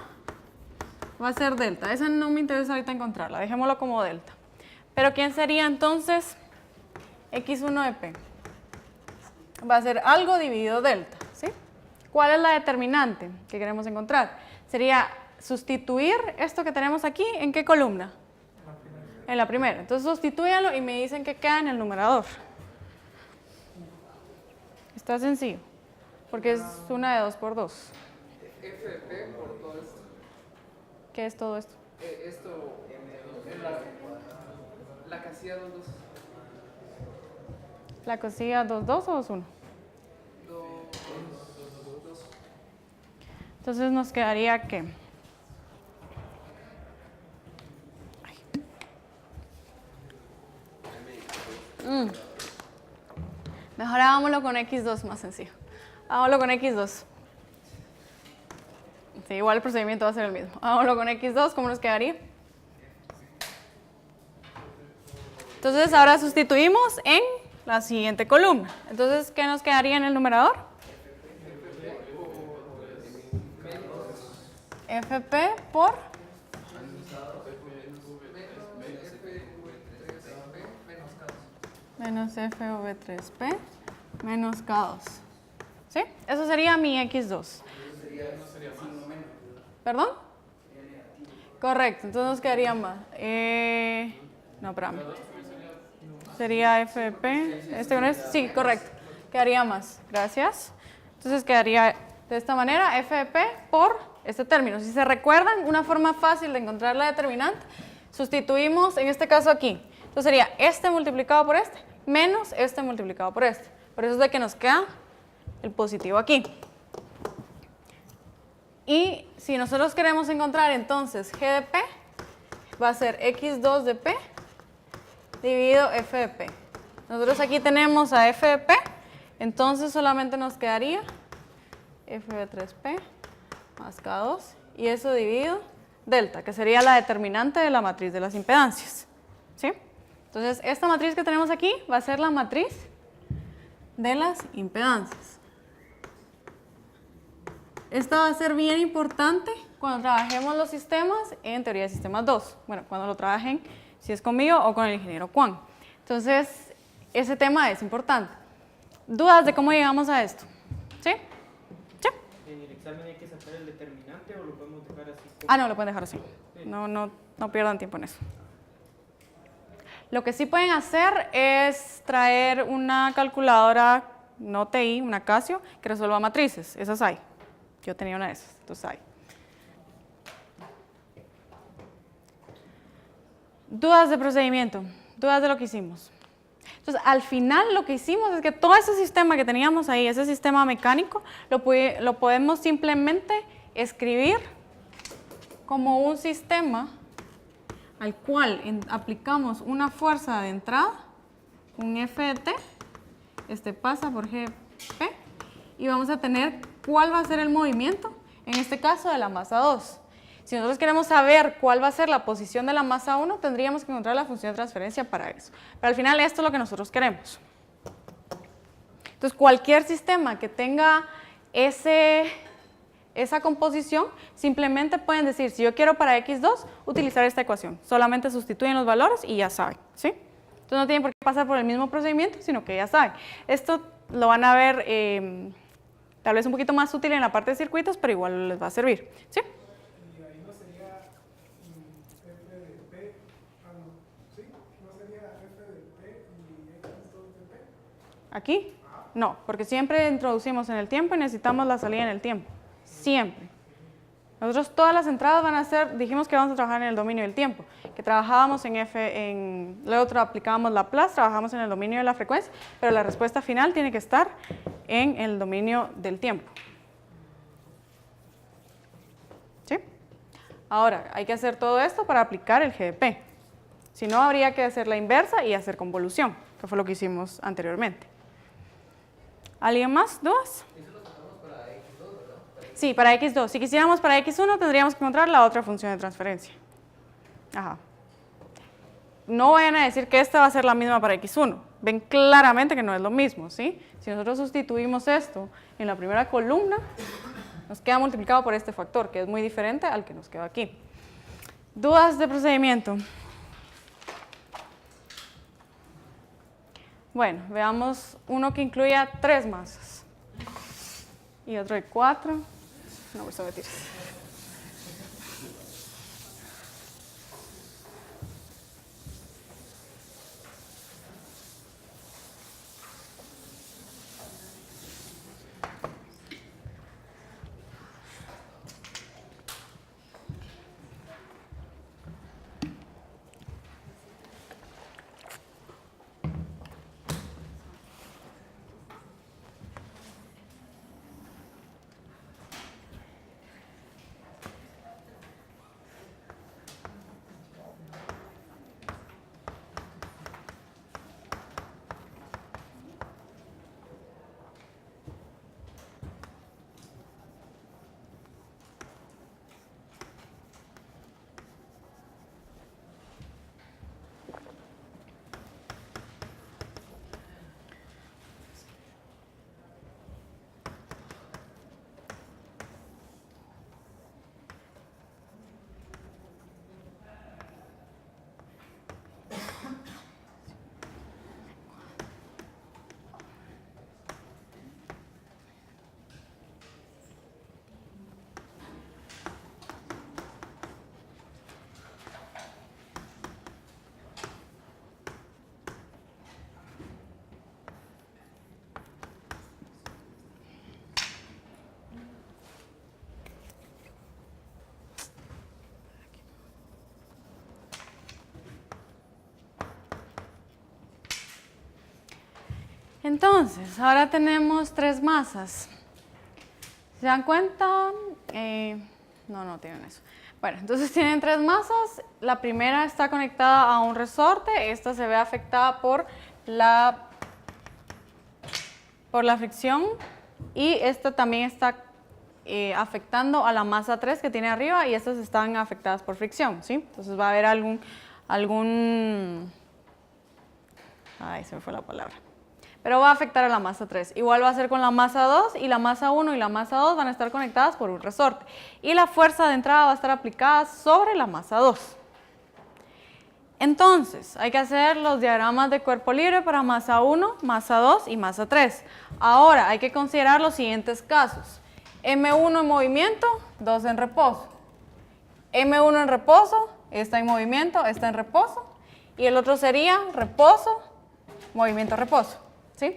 va a ser delta. Esa no me interesa ahorita encontrarla, dejémoslo como delta. Pero ¿quién sería entonces X1 de P? Va a ser algo dividido delta, ¿sí? ¿Cuál es la determinante que queremos encontrar? Sería sustituir esto que tenemos aquí, ¿en qué columna? En la primera. Entonces sustitúyanlo y me dicen que queda en el numerador. Está sencillo, porque es una de 2 por 2. FP por todo esto. ¿Qué es todo esto? Esto La casilla 2, ¿La casilla 2-2 o 2-1? 2. Entonces nos quedaría que... Mejor hagámoslo con X2, más sencillo. Hagámoslo con X2. Sí, igual el procedimiento va a ser el mismo. Hagámoslo con X2, ¿cómo nos quedaría? Entonces ahora sustituimos en la siguiente columna. Entonces, ¿qué nos quedaría en el numerador? FP por menos FV3P menos K2. ¿Sí? Eso sería mi X2. ¿Perdón? Correcto, entonces nos quedaría más. No, espérame. Sería FP. ¿Este con este? Sí, correcto. Quedaría más. Gracias. Entonces quedaría de esta manera FP por este término. Si se recuerdan, una forma fácil de encontrar la determinante, sustituimos en este caso aquí. Entonces sería este multiplicado por este menos este multiplicado por este. Por eso es de que nos queda el positivo aquí. Y si nosotros queremos encontrar entonces G de P, va a ser X2 de P dividido F de P. Nosotros aquí tenemos a F de P, entonces solamente nos quedaría F de 3P más K2 y eso dividido delta, que sería la determinante de la matriz de las impedancias. ¿Sí? Entonces, esta matriz que tenemos aquí va a ser la matriz de las impedancias. Esta va a ser bien importante cuando trabajemos los sistemas en teoría de sistemas 2. Bueno, cuando lo trabajen, si es conmigo o con el ingeniero Juan. Entonces, ese tema es importante. ¿Dudas de cómo llegamos a esto? ¿Sí? ¿Sí? ¿En el examen hay que sacar el determinante o lo podemos dejar así? No, lo pueden dejar así. No pierdan tiempo en eso. Lo que sí pueden hacer es traer una calculadora, no TI, una Casio, que resuelva matrices. Esas hay. Yo tenía una de esas, entonces hay. Dudas de procedimiento, dudas de lo que hicimos. Entonces, al final lo que hicimos es que todo ese sistema que teníamos ahí, ese sistema mecánico, lo podemos simplemente escribir como un sistema al cual aplicamos una fuerza de entrada, un F de T, este pasa por GP, y vamos a tener cuál va a ser el movimiento, en este caso de la masa 2. Si nosotros queremos saber cuál va a ser la posición de la masa 1, tendríamos que encontrar la función de transferencia para eso. Pero al final esto es lo que nosotros queremos. Entonces, cualquier sistema que tenga esa composición, simplemente pueden decir, si yo quiero para X2, utilizar esta ecuación. Solamente sustituyen los valores y ya saben, ¿sí? Entonces no tienen por qué pasar por el mismo procedimiento, sino que ya saben. Esto lo van a ver tal vez un poquito más útil en la parte de circuitos, pero igual les va a servir, ¿sí? Y ahí no sería F de P, ¿sí? ¿No sería F de P y X2 de P? ¿Aquí? No, porque siempre introducimos en el tiempo y necesitamos la salida en el tiempo. Siempre. Nosotros todas las entradas van a ser, dijimos que vamos a trabajar en el dominio del tiempo, que trabajábamos luego aplicábamos Laplace, trabajamos en el dominio de la frecuencia, pero la respuesta final tiene que estar en el dominio del tiempo. ¿Sí? Ahora, hay que hacer todo esto para aplicar el GDP. Si no, habría que hacer la inversa y hacer convolución, que fue lo que hicimos anteriormente. ¿Alguien más? ¿Dudas? Sí, para X2. Si quisiéramos para X1, tendríamos que encontrar la otra función de transferencia. Ajá. No vayan a decir que esta va a ser la misma para X1. Ven claramente que no es lo mismo, ¿sí? Si nosotros sustituimos esto en la primera columna, nos queda multiplicado por este factor, que es muy diferente al que nos queda aquí. ¿Dudas de procedimiento? Bueno, veamos uno que incluya 3 masas. Y otro de 4. No, pues me tiras. Entonces, ahora tenemos 3 masas. ¿Se dan cuenta? No tienen eso. Bueno, entonces tienen 3 masas. La primera está conectada a un resorte. Esta se ve afectada por la fricción. Y esta también está afectando a la masa 3 que tiene arriba. Y estas están afectadas por fricción, ¿sí? Entonces va a haber ay, se me fue la palabra. Pero va a afectar a la masa 3. Igual va a ser con la masa 2 y la masa 1 y la masa 2 van a estar conectadas por un resorte. Y la fuerza de entrada va a estar aplicada sobre la masa 2. Entonces, hay que hacer los diagramas de cuerpo libre para masa 1, masa 2 y masa 3. Ahora, hay que considerar los siguientes casos. M1 en movimiento, 2 en reposo. M1 en reposo, está en movimiento, está en reposo. Y el otro sería reposo, movimiento, reposo. ¿Sí?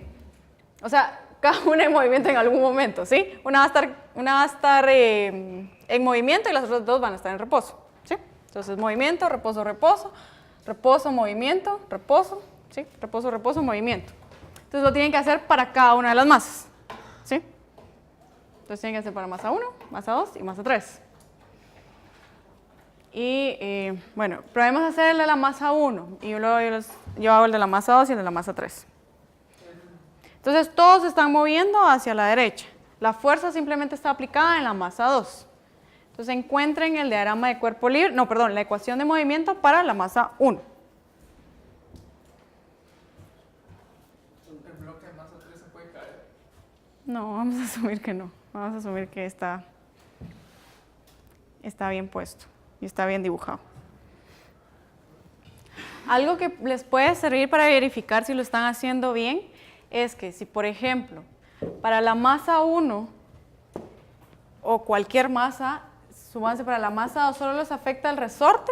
O sea, cada una en movimiento en algún momento, ¿sí? Una va a estar en movimiento y las otras 2 van a estar en reposo, ¿sí? Entonces, movimiento, reposo, reposo, reposo, movimiento, reposo, ¿sí? Reposo, reposo, movimiento. Entonces, lo tienen que hacer para cada una de las masas, ¿sí? Entonces, tienen que hacer para masa 1, masa 2 y masa 3. Y, bueno, probemos hacer el de la masa 1 y luego yo hago el de la masa 2 y el de la masa 3. Entonces, todos se están moviendo hacia la derecha. La fuerza simplemente está aplicada en la masa 2. Entonces, encuentren el diagrama de cuerpo libre, la ecuación de movimiento para la masa 1. ¿El bloque de masa 3 se puede caer? No, vamos a asumir que no. Vamos a asumir que está bien puesto y está bien dibujado. Algo que les puede servir para verificar si lo están haciendo bien es que si, por ejemplo, para la masa 1 o cualquier masa, súbanse para la masa 2, solo les afecta el resorte,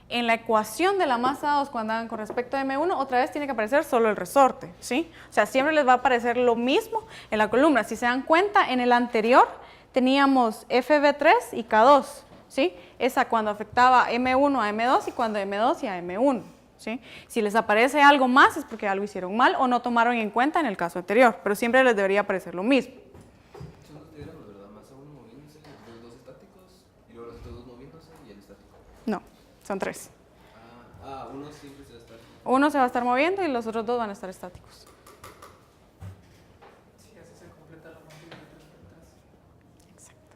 en la ecuación de la masa 2 cuando hagan con respecto a M1, otra vez tiene que aparecer solo el resorte, ¿sí? O sea, siempre les va a aparecer lo mismo en la columna. Si se dan cuenta, en el anterior teníamos FB3 y K2, ¿sí? Esa cuando afectaba M1 a M2 y cuando M2 y a M1. ¿Sí? Si les aparece algo más es porque algo hicieron mal o no tomaron en cuenta en el caso anterior, pero siempre les debería aparecer lo mismo. Son los diagramas, ¿verdad? Masa 1 moviéndose, los 2 estáticos y luego los otros 2 moviéndose y el estático. No, son 3. Uno siempre se va a estar. Uno se va a estar moviendo y los otros 2 van a estar estáticos. Sí, así se completa la máquina de 3 vueltas. Exacto.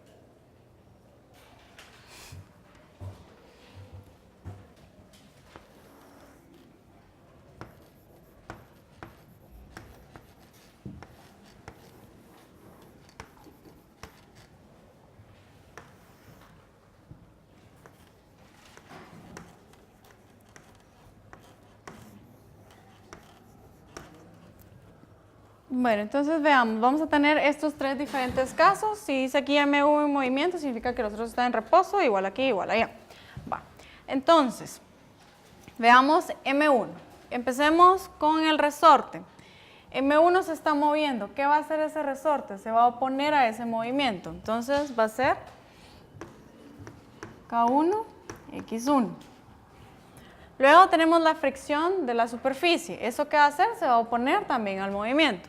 Bueno, entonces veamos, vamos a tener estos 3 diferentes casos. Si dice aquí M1 en movimiento, significa que los otros están en reposo, igual aquí, igual allá. Va. Entonces, veamos M1. Empecemos con el resorte. M1 se está moviendo. ¿Qué va a hacer ese resorte? Se va a oponer a ese movimiento. Entonces, va a ser K1, X1. Luego tenemos la fricción de la superficie. ¿Eso qué va a hacer? Se va a oponer también al movimiento.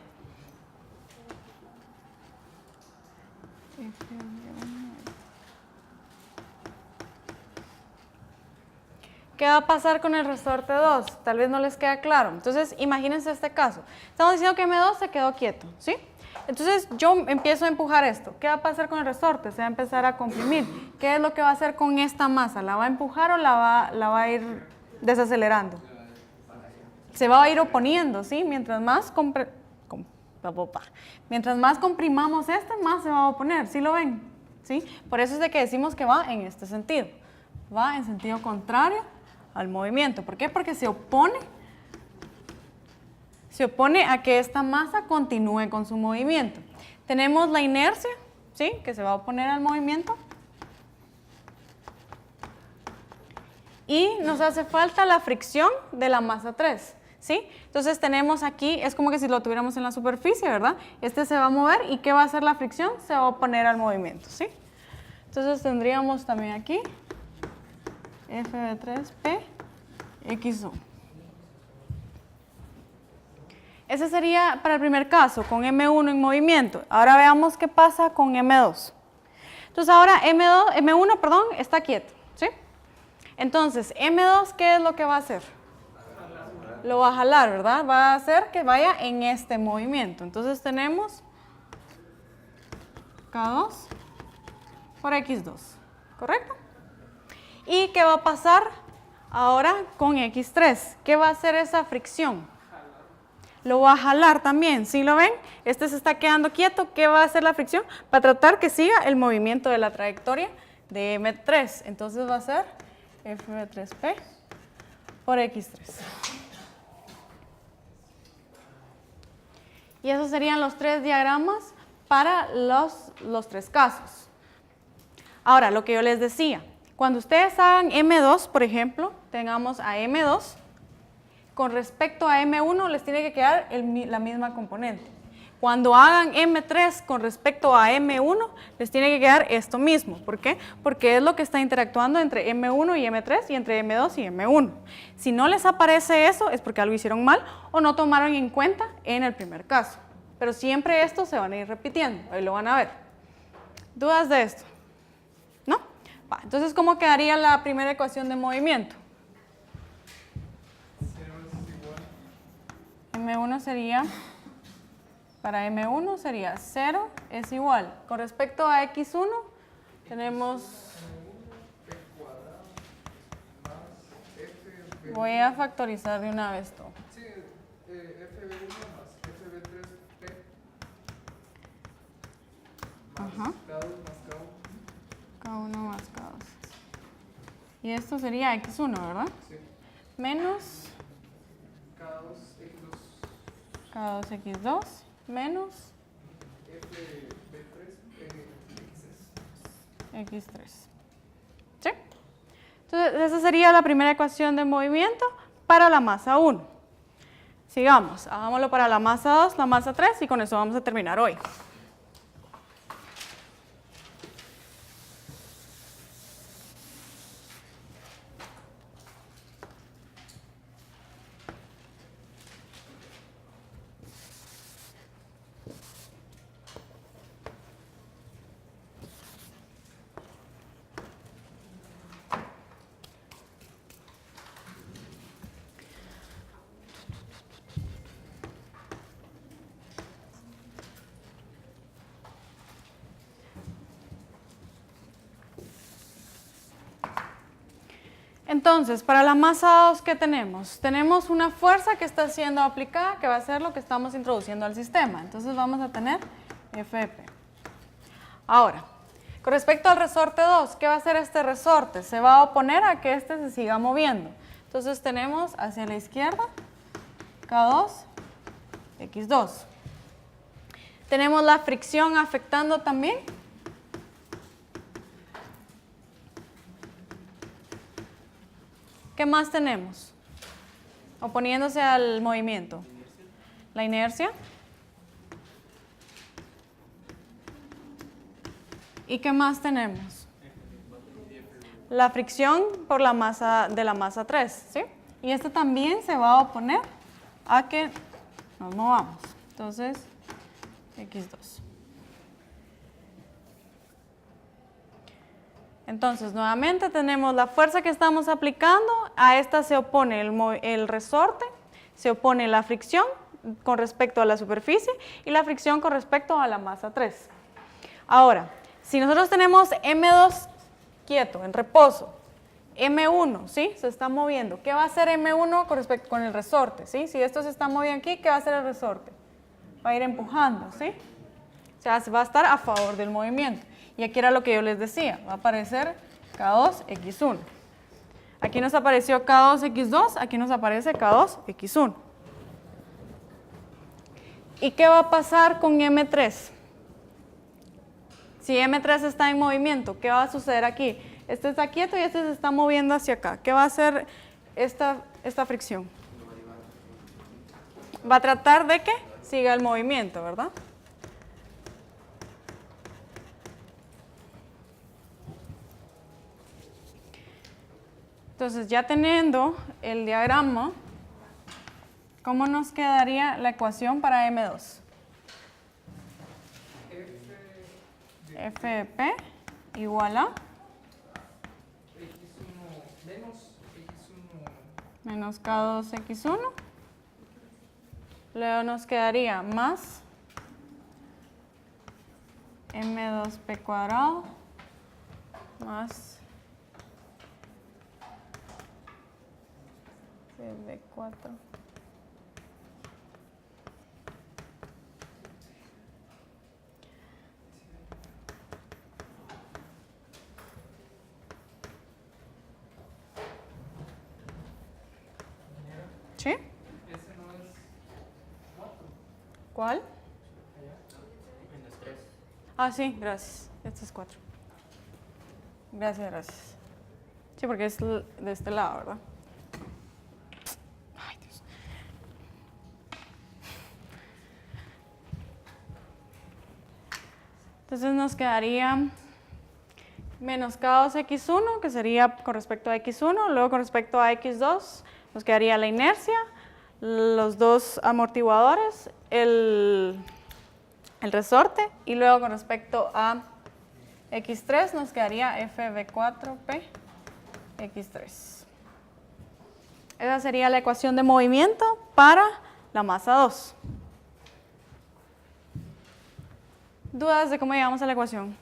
¿Qué va a pasar con el resorte 2? Tal vez no les queda claro. Entonces, imagínense este caso. Estamos diciendo que M2 se quedó quieto, ¿sí? Entonces, yo empiezo a empujar esto. ¿Qué va a pasar con el resorte? Se va a empezar a comprimir. ¿Qué es lo que va a hacer con esta masa? ¿La va a empujar o la va a ir desacelerando? Se va a ir oponiendo, ¿sí? Mientras más comprimamos más se va a oponer. ¿Sí lo ven? ¿Sí? Por eso es de que decimos que va en este sentido. Va en sentido contrario al movimiento. ¿Por qué? Porque se opone a que esta masa continúe con su movimiento. Tenemos la inercia, ¿sí? Que se va a oponer al movimiento. Y nos hace falta la fricción de la masa 3, ¿sí? Entonces tenemos aquí, es como que si lo tuviéramos en la superficie, ¿verdad? Este se va a mover y ¿qué va a hacer la fricción? Se va a oponer al movimiento, ¿sí? Entonces tendríamos también aquí FB3P X1. Ese sería para el primer caso, con M1 en movimiento. Ahora veamos qué pasa con M2. Entonces ahora M1, perdón, está quieto, ¿sí? Entonces, M2, ¿qué es lo que va a hacer? Lo va a jalar, ¿verdad? Va a hacer que vaya en este movimiento. Entonces tenemos K2 por X2, ¿correcto? ¿Y qué va a pasar ahora con X3? ¿Qué va a hacer esa fricción? Lo va a jalar también, ¿sí lo ven? Este se está quedando quieto. ¿Qué va a hacer la fricción? Va a tratar que siga el movimiento de la trayectoria de M3. Entonces va a ser F3P por X3. Y esos serían los 3 diagramas para los 3 casos. Ahora, lo que yo les decía, cuando ustedes hagan M2, por ejemplo, tengamos a M2, con respecto a M1 les tiene que quedar la misma componente. Cuando hagan M3 con respecto a M1, les tiene que quedar esto mismo. ¿Por qué? Porque es lo que está interactuando entre M1 y M3 y entre M2 y M1. Si no les aparece eso, es porque algo hicieron mal o no tomaron en cuenta en el primer caso. Pero siempre estos se van a ir repitiendo, ahí lo van a ver. ¿Dudas de esto? ¿No? Va, entonces, ¿cómo quedaría la primera ecuación de movimiento? M1 sería, para M1 sería 0 es igual. Con respecto a X1, tenemos, voy a factorizar de una vez todo. Sí, FB1 más FB3P Ajá. más K2 más K1. K1 más K2. Y esto sería X1, ¿verdad? Sí. Menos K2X2 K2X2 menos FB3 X3. ¿Sí? Entonces, esa sería la primera ecuación de movimiento para la masa 1. Sigamos, hagámoslo para la masa 2, la masa 3 y con eso vamos a terminar hoy. Entonces, para la masa 2, ¿qué tenemos? Tenemos una fuerza que está siendo aplicada, que va a ser lo que estamos introduciendo al sistema. Entonces vamos a tener FP. Ahora, con respecto al resorte 2, ¿qué va a hacer este resorte? Se va a oponer a que este se siga moviendo. Entonces tenemos hacia la izquierda K2, X2. Tenemos la fricción afectando también. ¿Qué más tenemos? Oponiéndose al movimiento. La inercia. ¿Y qué más tenemos? La fricción por la masa de la masa 3, ¿sí? Y esto también se va a oponer a que nos movamos. Entonces, X2. Entonces, nuevamente tenemos la fuerza que estamos aplicando, a esta se opone el resorte, se opone la fricción con respecto a la superficie y la fricción con respecto a la masa 3. Ahora, si nosotros tenemos M2 quieto, en reposo, M1, ¿sí? Se está moviendo. ¿Qué va a hacer M1 con el resorte? ¿Sí? Si esto se está moviendo aquí, ¿qué va a hacer el resorte? Va a ir empujando, ¿sí? O sea, va a estar a favor del movimiento. Y aquí era lo que yo les decía, va a aparecer K2X1. Aquí nos apareció K2X2, aquí nos aparece K2X1. ¿Y qué va a pasar con M3? Si M3 está en movimiento, ¿qué va a suceder aquí? Este está quieto y este se está moviendo hacia acá. ¿Qué va a hacer esta fricción? Va a tratar de que siga el movimiento, ¿verdad? Entonces, ya teniendo el diagrama, ¿Cómo nos quedaría la ecuación para M2? F de P igual a X1 menos X1 menos K2X1. Luego nos quedaría más M2P cuadrado más CB4. ¿Sí? ese no es 4. ¿Cuál? Menos 3. Ah, sí, gracias. Este es 4. Gracias, gracias. Sí, porque es de este lado, ¿verdad? Ay, Dios. Entonces nos quedaría menos K2X1, que sería con respecto a X1, luego con respecto a X2 nos quedaría la inercia, los dos amortiguadores, el resorte, y luego con respecto a X3 nos quedaría FB4P X3. Esa sería la ecuación de movimiento para la masa 2. ¿Dudas de cómo llegamos a la ecuación?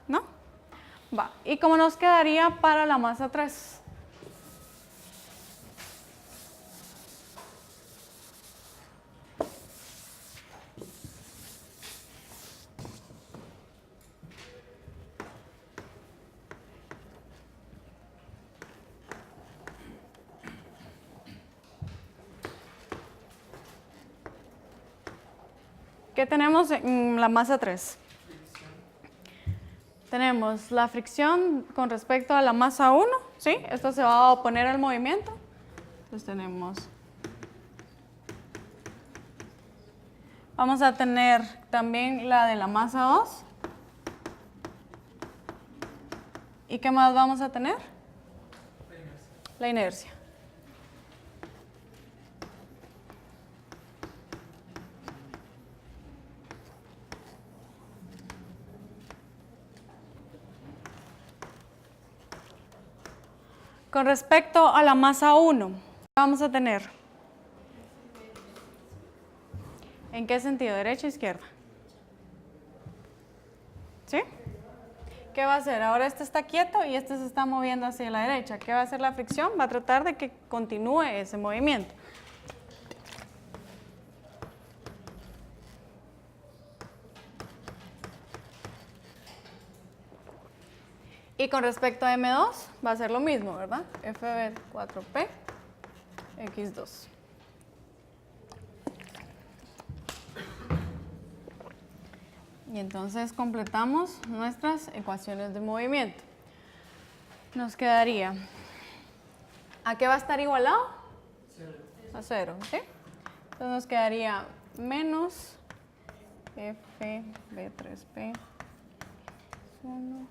¿No? Va. ¿Y cómo nos quedaría para la masa 3? ¿Qué tenemos en la masa 3? Tenemos la fricción con respecto a la masa 1, ¿sí? Esto se va a oponer al movimiento. Entonces tenemos... Vamos a tener también la de la masa 2. ¿Y qué más vamos a tener? La inercia. Con respecto a la masa 1, ¿qué vamos a tener? ¿En qué sentido? ¿Derecha o izquierda? ¿Sí? ¿Qué va a hacer? Ahora este está quieto y este se está moviendo hacia la derecha. ¿Qué va a hacer la fricción? Va a tratar de que continúe ese movimiento. Y con respecto a M2 va a ser lo mismo, ¿verdad? FB4P X2. Y entonces completamos nuestras ecuaciones de movimiento. Nos quedaría, ¿a qué va a estar igualado? A 0, ¿sí? Entonces nos quedaría menos FB3P 1.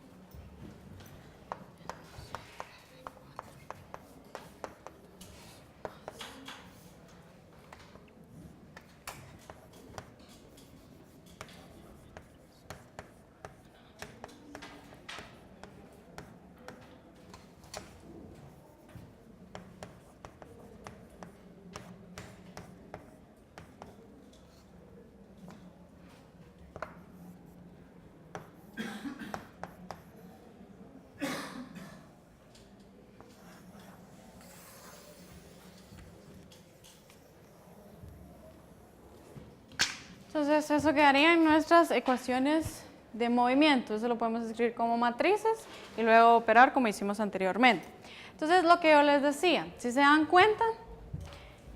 Entonces eso quedaría en nuestras ecuaciones de movimiento. Eso lo podemos escribir como matrices y luego operar como hicimos anteriormente. Entonces lo que yo les decía, si se dan cuenta,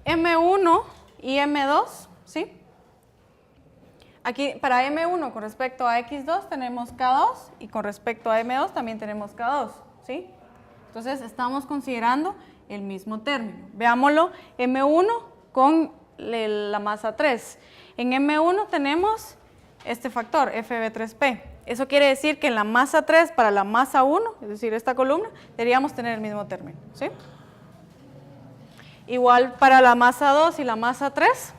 M1 y M2, ¿sí? Aquí para M1 con respecto a X2 tenemos K2 y con respecto a M2 también tenemos K2, ¿sí? Entonces estamos considerando el mismo término. Veámoslo, M1 con la masa 3. En M1 tenemos este factor, FB3P. Eso quiere decir que en la masa 3 para la masa 1, es decir, esta columna, deberíamos tener el mismo término, ¿sí? igual para la masa 2 y la masa 3.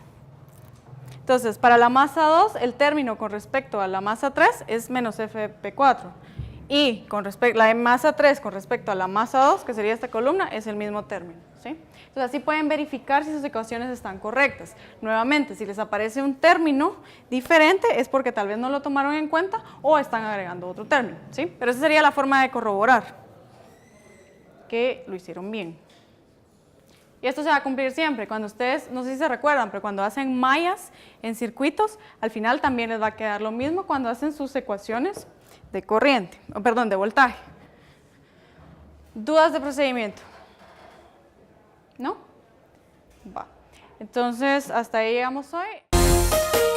Entonces, para la masa 2, el término con respecto a la masa 3 es menos FP4. Y con la masa 3 con respecto a la masa 2, que sería esta columna, es el mismo término, ¿sí? Entonces, así pueden verificar si sus ecuaciones están correctas. Nuevamente, si les aparece un término diferente, es porque tal vez no lo tomaron en cuenta o están agregando otro término, ¿sí? Pero esa sería la forma de corroborar que lo hicieron bien. Y esto se va a cumplir siempre. Cuando ustedes, no sé si se recuerdan, pero cuando hacen mallas en circuitos, al final también les va a quedar lo mismo cuando hacen sus ecuaciones de corriente, perdón, de voltaje. ¿Dudas de procedimiento? ¿No? Va. Entonces, hasta ahí llegamos hoy.